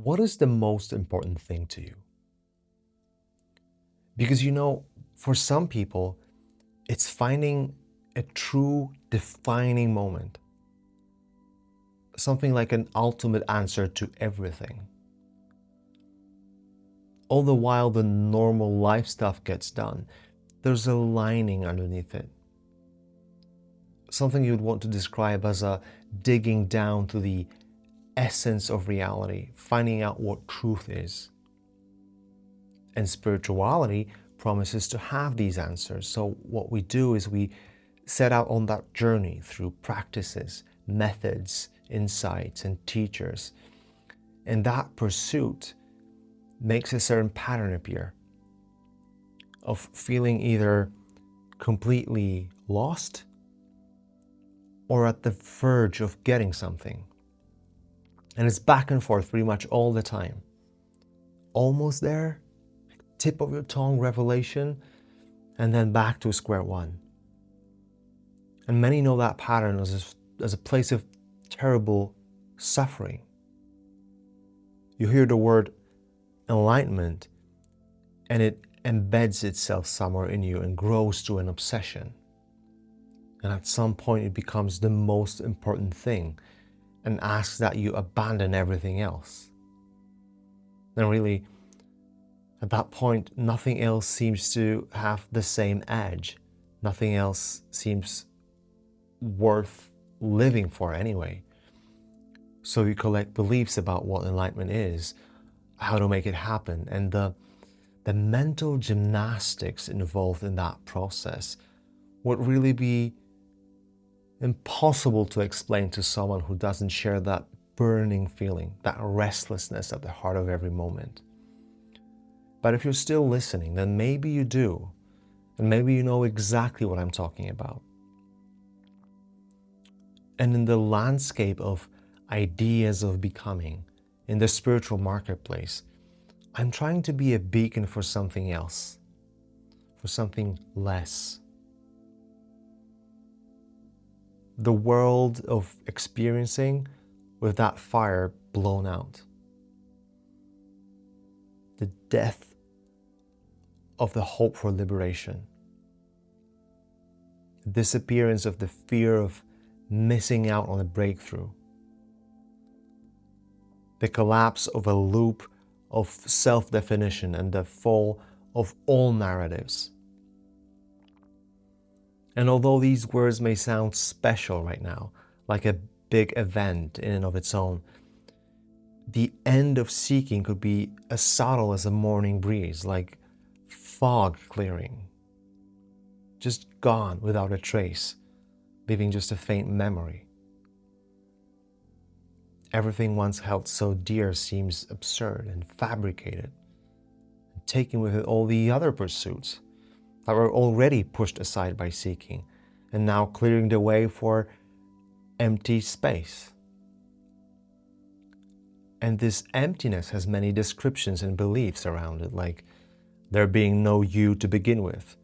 what is the most important thing to you? Because for some people, it's finding a true defining moment, something like an ultimate answer to everything. All the while the normal life stuff gets done, there's a lining underneath it. Something you'd want to describe as a digging down to the essence of reality, finding out what truth is. And spirituality promises to have these answers. So what we do is we set out on that journey through practices, methods, insights, and teachers. And that pursuit makes a certain pattern appear of feeling either completely lost or at the verge of getting something. And it's back and forth pretty much all the time. Almost there, tip of your tongue revelation, and then back to square one. And many know that pattern as a place of terrible suffering. You hear the word enlightenment, and it embeds itself somewhere in you and grows to an obsession. And at some point it becomes the most important thing and asks that you abandon everything else. And really, at that point, nothing else seems to have the same edge. Nothing else seems worth living for anyway. So you collect beliefs about what enlightenment is, how to make it happen, and the mental gymnastics involved in that process would really be impossible to explain to someone who doesn't share that burning feeling, that restlessness at the heart of every moment. But if you're still listening, then maybe you do, and maybe you know exactly what I'm talking about. And in the landscape of ideas of becoming, in the spiritual marketplace, I'm trying to be a beacon for something else, for something less. The world of experiencing with that fire blown out. The death of the hope for liberation. The disappearance of the fear of missing out on a breakthrough. The collapse of a loop of self-definition and the fall of all narratives. And although these words may sound special right now, like a big event in and of its own, the end of seeking could be as subtle as a morning breeze, like fog clearing, just gone without a trace, leaving just a faint memory. Everything once held so dear seems absurd and fabricated, and taking with it all the other pursuits that were already pushed aside by seeking, and now clearing the way for empty space. And this emptiness has many descriptions and beliefs around it, like there being no you to begin with.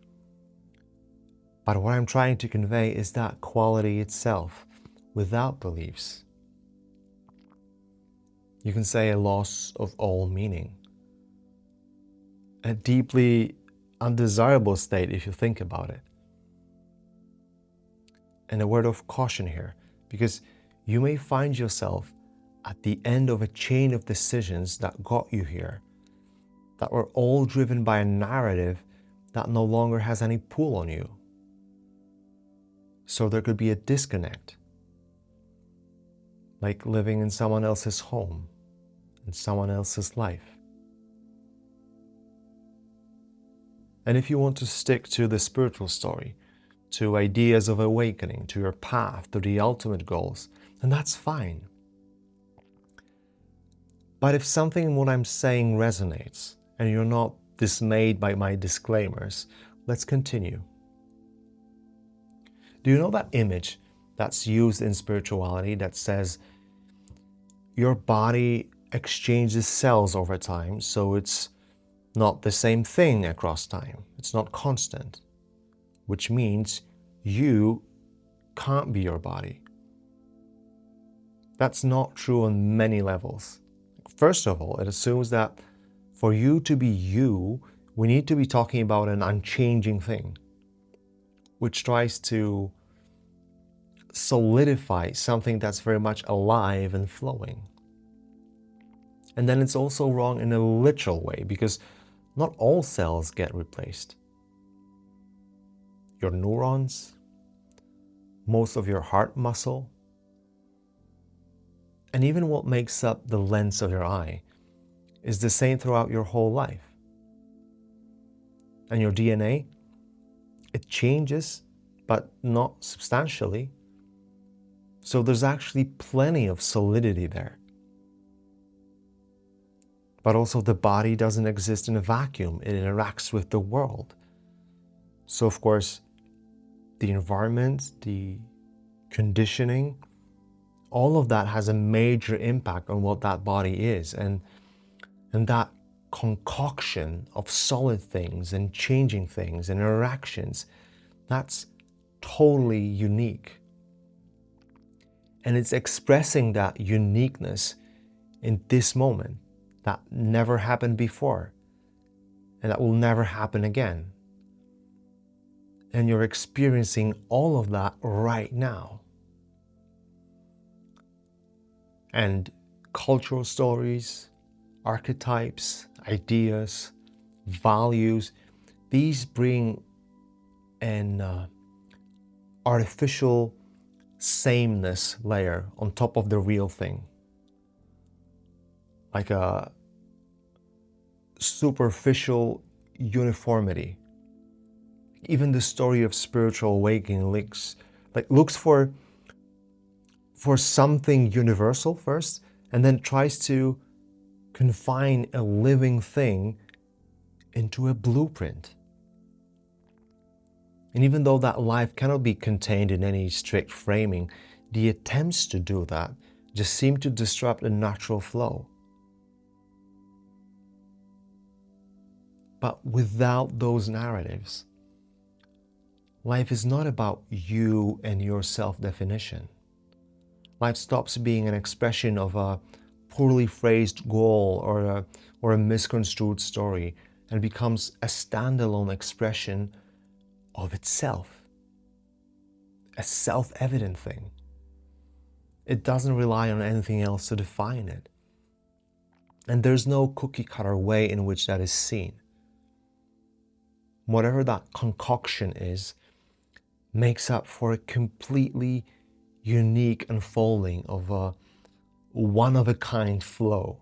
But what I'm trying to convey is that quality itself, without beliefs. You can say a loss of all meaning. A deeply undesirable state if you think about it. And a word of caution here, because you may find yourself at the end of a chain of decisions that got you here, that were all driven by a narrative that no longer has any pull on you. So there could be a disconnect, like living in someone else's home, in someone else's life. And if you want to stick to the spiritual story, to ideas of awakening, to your path, to the ultimate goals, then that's fine. But if something in what I'm saying resonates, and you're not dismayed by my disclaimers, let's continue. Do you know that image that's used in spirituality that says your body exchanges cells over time, so it's not the same thing across time. It's not constant, which means you can't be your body. That's not true on many levels. First of all, it assumes that for you to be you, we need to be talking about an unchanging thing, which tries to solidify something that's very much alive and flowing. And then it's also wrong in a literal way, because not all cells get replaced. Your neurons, most of your heart muscle, and even what makes up the lens of your eye is the same throughout your whole life. And your DNA, it changes, but not substantially. So there's actually plenty of solidity there. But also the body doesn't exist in a vacuum. It interacts with the world. So of course, the environment, the conditioning, all of that has a major impact on what that body is. And that concoction of solid things and changing things and interactions, that's totally unique. And it's expressing that uniqueness in this moment that never happened before and that will never happen again. And you're experiencing all of that right now. And cultural stories, archetypes, ideas, values, these bring an artificial sameness layer on top of the real thing. Like a superficial uniformity. Even the story of spiritual awakening looks for something universal first, and then tries to confine a living thing into a blueprint. And even though that life cannot be contained in any strict framing, the attempts to do that just seem to disrupt the natural flow. But without those narratives, life is not about you and your self-definition. Life stops being an expression of a poorly phrased goal or a misconstrued story and becomes a standalone expression of itself, a self-evident thing. It doesn't rely on anything else to define it. And there's no cookie-cutter way in which that is seen. Whatever that concoction is, makes up for a completely unique unfolding of a one-of-a-kind flow.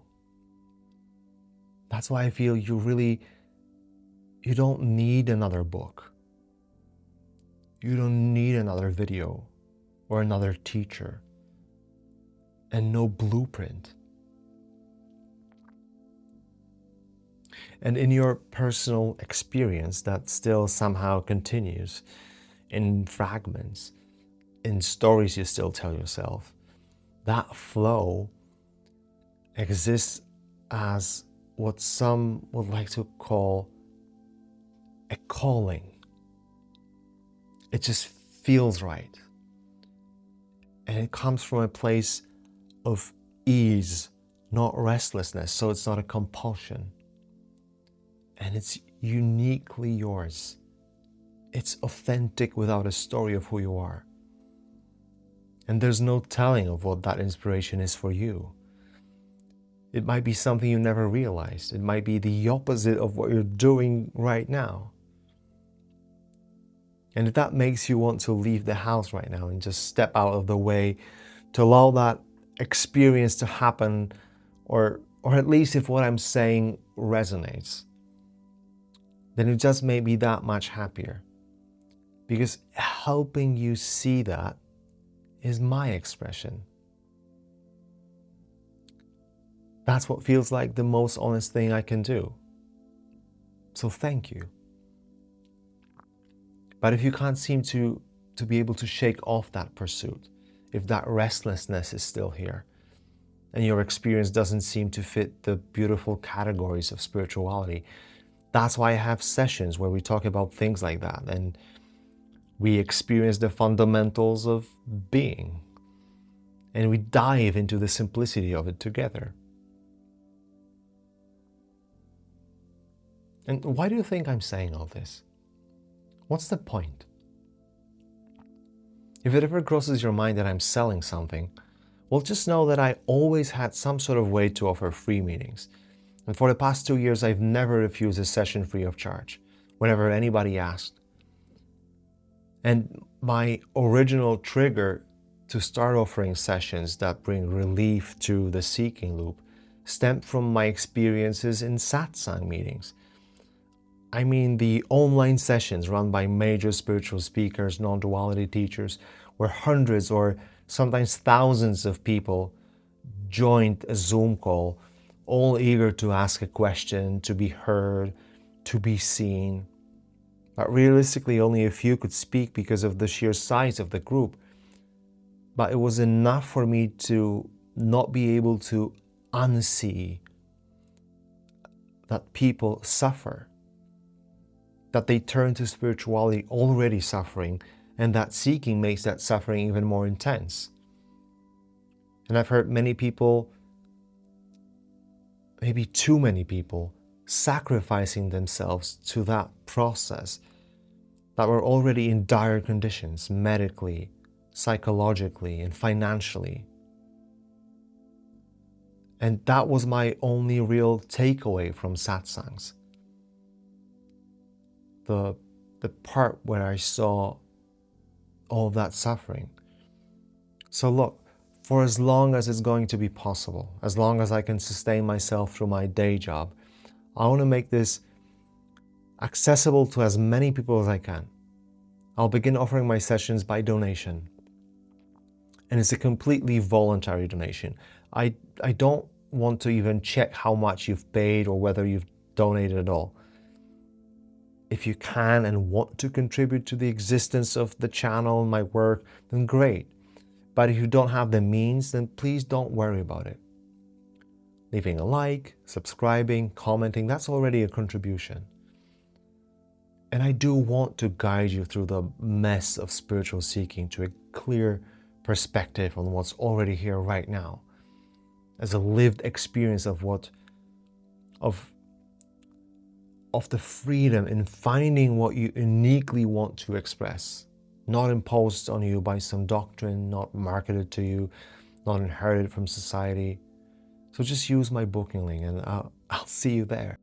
That's why I feel you don't need another book. You don't need another video or another teacher, and no blueprint. And in your personal experience that still somehow continues in fragments, in stories you still tell yourself, that flow exists as what some would like to call a calling. It just feels right. And it comes from a place of ease, not restlessness, so it's not a compulsion. And it's uniquely yours. It's authentic without a story of who you are. And there's no telling of what that inspiration is for you. It might be something you never realized. It might be the opposite of what you're doing right now. And if that makes you want to leave the house right now and just step out of the way to allow that experience to happen, or at least if what I'm saying resonates, then it just made me that much happier. Because helping you see that is my expression. That's what feels like the most honest thing I can do. So thank you. But if you can't seem to be able to shake off that pursuit, if that restlessness is still here, and your experience doesn't seem to fit the beautiful categories of spirituality, that's why I have sessions where we talk about things like that, and we experience the fundamentals of being, and we dive into the simplicity of it together. And why do you think I'm saying all this? What's the point? If it ever crosses your mind that I'm selling something, well, just know that I always had some sort of way to offer free meetings. And for the past 2 years, I've never refused a session free of charge, whenever anybody asked. And my original trigger to start offering sessions that bring relief to the seeking loop stemmed from my experiences in satsang meetings. I mean, the online sessions run by major spiritual speakers, non-duality teachers, where hundreds or sometimes thousands of people joined a Zoom call, all eager to ask a question, to be heard, to be seen. But realistically, only a few could speak because of the sheer size of the group. But it was enough for me to not be able to unsee that people suffer, that they turn to spirituality already suffering, and that seeking makes that suffering even more intense. And I've heard many people, maybe too many people, sacrificing themselves to that process that were already in dire conditions medically, psychologically, and financially. And that was my only real takeaway from satsangs. The part where I saw all of that suffering. So look, for as long as it's going to be possible, as long as I can sustain myself through my day job, I want to make this accessible to as many people as I can. I'll begin offering my sessions by donation. And it's a completely voluntary donation. I don't want to even check how much you've paid or whether you've donated at all. If you can and want to contribute to the existence of the channel and my work, then great. But if you don't have the means, then please don't worry about it. Leaving a like, subscribing, commenting, that's already a contribution. And I do want to guide you through the mess of spiritual seeking to a clear perspective on what's already here right now, as a lived experience of the freedom in finding what you uniquely want to express, not imposed on you by some doctrine, not marketed to you, not inherited from society. So just use my booking link and I'll see you there.